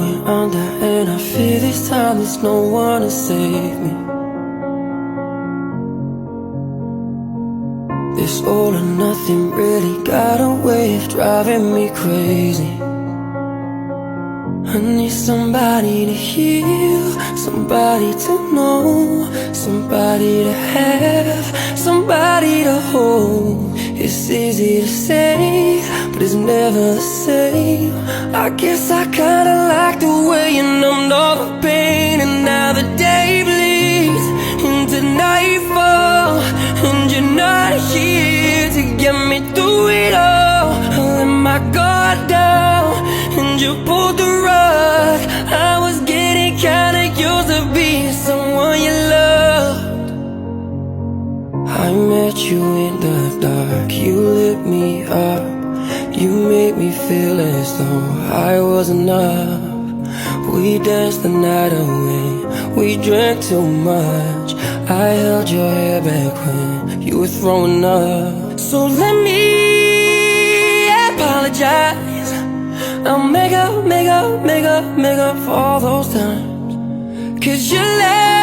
going under, and I fear this time there's no one to save me. This all or nothing really got a way of driving me crazy. I need somebody to heal, somebody to know, somebody to have, somebody to hold. It's easy to say, but it's never the same. I guess I kinda like the way you numbed all the pain. And now the day bleeds into nightfall, and you're not here to get me through it all. I let my guard down, and you pulled the rug. I was getting kinda used to being someone you loved. I met you in the dark, you lit me up. You made me feel as though I was enough. We danced the night away, we drank too much. I held your hair back when you were throwing up. So let me apologize. I'll make up for all those times. 'Cause you left